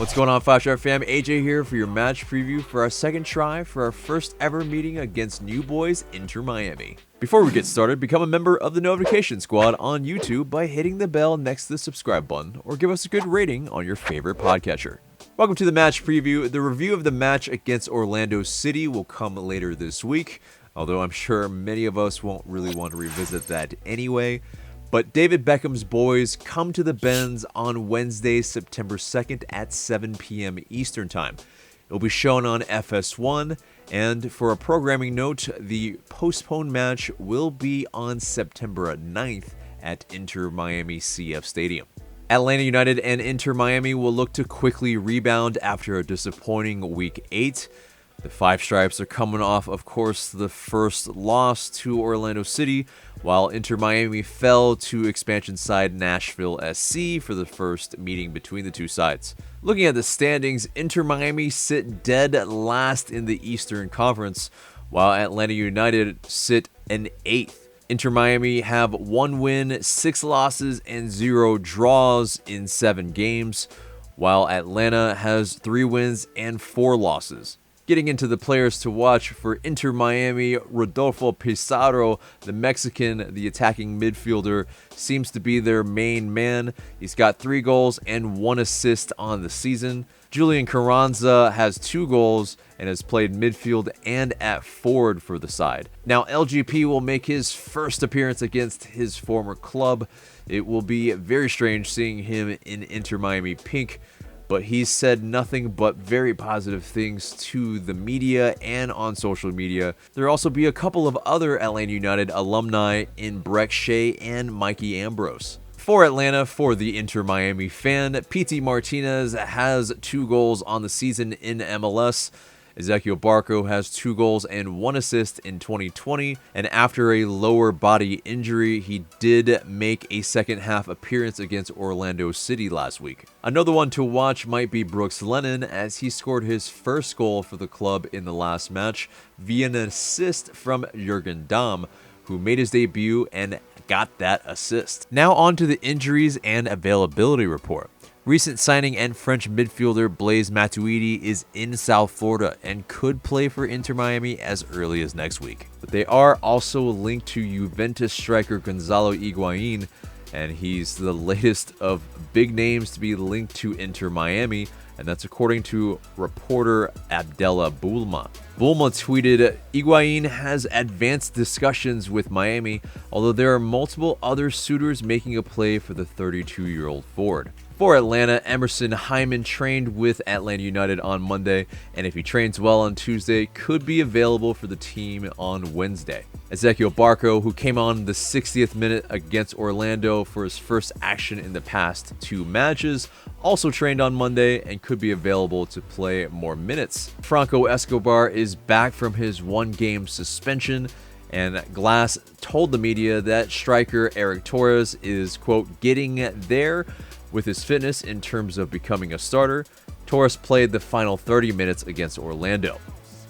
What's going on, 5-Star fam? AJ here for your match preview for our second try for our first ever meeting against New Boys Inter Miami. Before we get started, become a member of the notification squad on YouTube by hitting the bell next to the subscribe button, or give us a good rating on your favorite podcatcher. Welcome to the match preview. The review of the match against Orlando City will come later this week, although I'm sure many of us won't really want to revisit that anyway. But David Beckham's boys come to the Benz on Wednesday, September 2nd at 7 p.m. Eastern Time. It will be shown on FS1, and for a programming note, the postponed match will be on September 9th at Inter Miami CF Stadium. Atlanta United and Inter Miami will look to quickly rebound after a disappointing Week 8. The Five Stripes are coming off, of course, the first loss to Orlando City, while Inter Miami fell to expansion side Nashville SC for the first meeting between the two sides. Looking at the standings, Inter Miami sit dead last in the Eastern Conference, while Atlanta United sit in 8th. Inter Miami have 1 win, 6 losses, and 0 draws in 7 games, while Atlanta has 3 wins and 4 losses. Getting into the players to watch for Inter Miami, Rodolfo Pizarro, the Mexican, the attacking midfielder, seems to be their main man. He's got 3 goals and 1 assist on the season. Julian Carranza has 2 goals and has played midfield and at forward for the side. Now, LGP will make his first appearance against his former club. It will be very strange seeing him in Inter Miami pink, but he's said nothing but very positive things to the media and on social media. There'll also be a couple of other Atlanta United alumni in Breck Shea and Mikey Ambrose. For Atlanta, for the Inter Miami fan, Pity Martinez has 2 goals on the season in MLS. Ezequiel Barco has 2 goals and 1 assist in 2020, and after a lower body injury, he did make a second half appearance against Orlando City last week. Another one to watch might be Brooks Lennon, as he scored his first goal for the club in the last match via an assist from Jurgen DAMM, who made his debut and got that assist. Now on to the injuries and availability report. Recent signing and French midfielder Blaise Matuidi is in South Florida and could play for Inter Miami as early as next week. But they are also linked to Juventus striker Gonzalo Higuain, and he's the latest of big names to be linked to Inter Miami, and that's according to reporter Abdella Boulma. Boulma tweeted, "Higuain has advanced discussions with Miami, although there are multiple other suitors making a play for the 32-year-old forward." For Atlanta, Emerson Hyman trained with Atlanta United on Monday, and if he trains well on Tuesday, could be available for the team on Wednesday. Ezequiel Barco, who came on the 60th minute against Orlando for his first action in the past 2 matches, also trained on Monday and could be available to play more minutes. Franco Escobar is back from his 1-game suspension, and Glass told the media that striker Eric Torres is, quote, getting there with his fitness in terms of becoming a starter. Torres played the final 30 minutes against Orlando.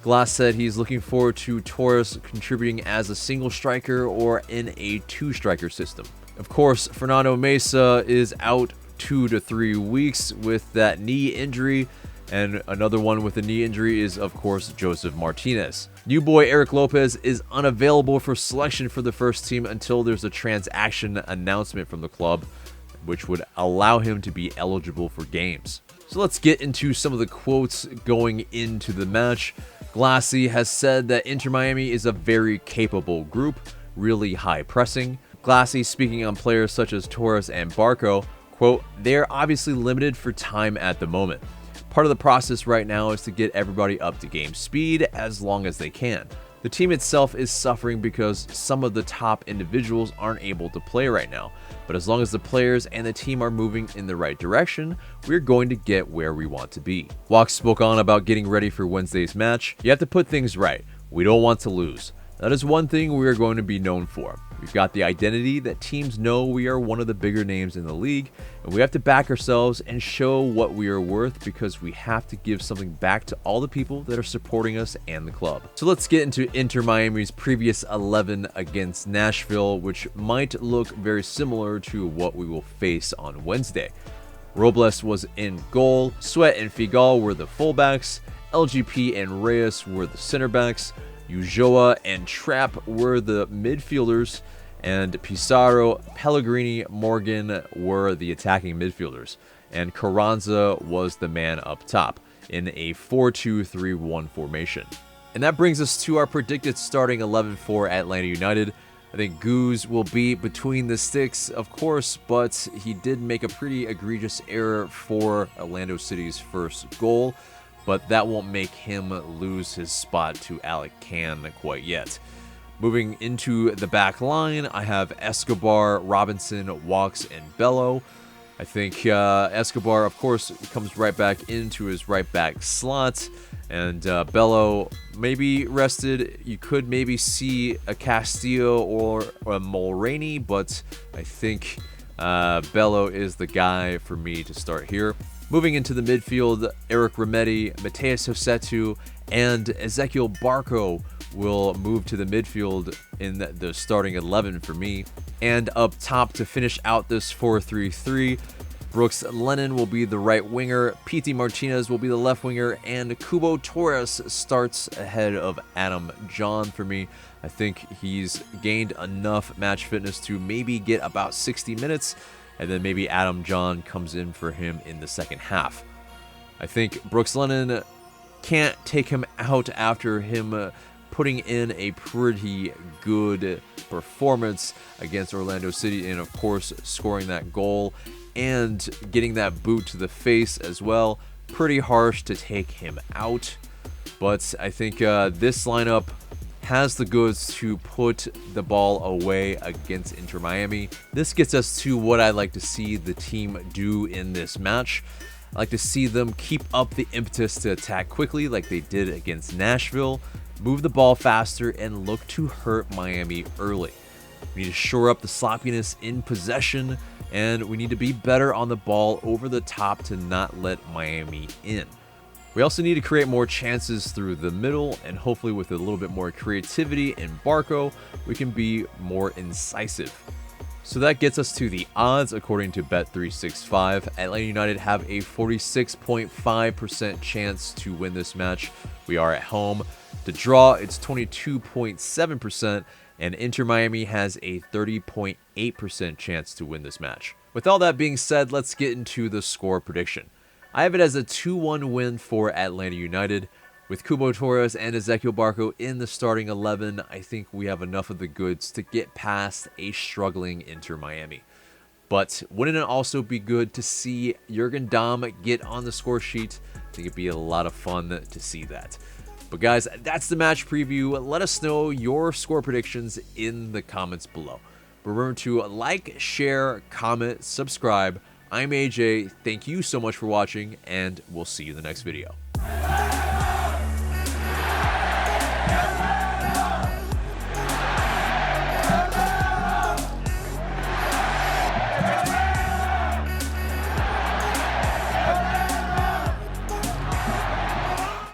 Glass said he's looking forward to Torres contributing as a single striker or in a 2-striker system. Of course, Fernando Mesa is out 2 to 3 weeks with that knee injury, and another one with a knee injury is, of course, Joseph Martinez. New boy Eric Lopez is unavailable for selection for the first team until there's a transaction announcement from the club, which would allow him to be eligible for games. So let's get into some of the quotes going into the match. Glassy has said that Inter Miami is a very capable group, really high pressing. Glassy, speaking on players such as Torres and Barco, quote, "They're obviously limited for time at the moment. Part of the process right now is to get everybody up to game speed as long as they can. The team itself is suffering because some of the top individuals aren't able to play right now, but as long as the players and the team are moving in the right direction, we're going to get where we want to be." Walk spoke on about getting ready for Wednesday's match. "You have to put things right. We don't want to lose. That is one thing we are going to be known for. We've got the identity that teams know we are one of the bigger names in the league, and we have to back ourselves and show what we are worth because we have to give something back to all the people that are supporting us and the club." So let's get into Inter Miami's previous 11 against Nashville, which might look very similar to what we will face on Wednesday. Robles was in goal, Sweat and Figal were the fullbacks, LGP and Reyes were the center backs, Ulloa and Trapp were the midfielders, and Pizarro, Pellegrini, Morgan were the attacking midfielders, and Carranza was the man up top in a 4-2-3-1 formation. And that brings us to our predicted starting 11 for Atlanta United. I think Goose will be between the sticks, of course, but he did make a pretty egregious error for Orlando City's first goal, but that won't make him lose his spot to Alec Can quite yet. Moving into the back line, I have Escobar, Robinson, Walks, and Bello. I think Escobar, of course, comes right back into his right back slot, and Bello maybe rested. You could maybe see a Castillo or a Mulroney, but I think Bello is the guy for me to start here. Moving into the midfield, Eric Remedi, Mateus Josetu, and Ezequiel Barco will move to the midfield in the starting 11 for me. And up top to finish out this 4-3-3, Brooks Lennon will be the right winger, Pity Martinez will be the left winger, and CUBO Torres starts ahead of Adam John for me. I think he's gained enough match fitness to maybe get about 60 minutes, and then maybe Adam John comes in for him in the second half. I think Brooks Lennon can't take him out after him putting in a pretty good performance against Orlando City, and of course scoring that goal and getting that boot to the face as well. Pretty harsh to take him out, but I think this lineup has the goods to put the ball away against Inter Miami. This gets us to what I'd like to see the team do in this match. I like to see them keep up the impetus to attack quickly like they did against Nashville, move the ball faster, and look to hurt Miami early. We need to shore up the sloppiness in possession, and we need to be better on the ball over the top to not let Miami in. We also need to create more chances through the middle, and hopefully with a little bit more creativity in Barco, we can be more incisive. So that gets us to the odds. According to Bet365, Atlanta United have a 46.5% chance to win this match. We are at home. To draw, it's 22.7%, and Inter Miami has a 30.8% chance to win this match. With all that being said, let's get into the score prediction. I have it as a 2-1 win for Atlanta United. With CUBO Torres and Ezequiel Barco in the starting 11, I think we have enough of the goods to get past a struggling Inter Miami. But wouldn't it also be good to see Jurgen Damm get on the score sheet? I think it'd be a lot of fun to see that. But guys, that's the match preview. Let us know your score predictions in the comments below. Remember to like, share, comment, subscribe. I'm AJ. Thank you so much for watching, and we'll see you in the next video.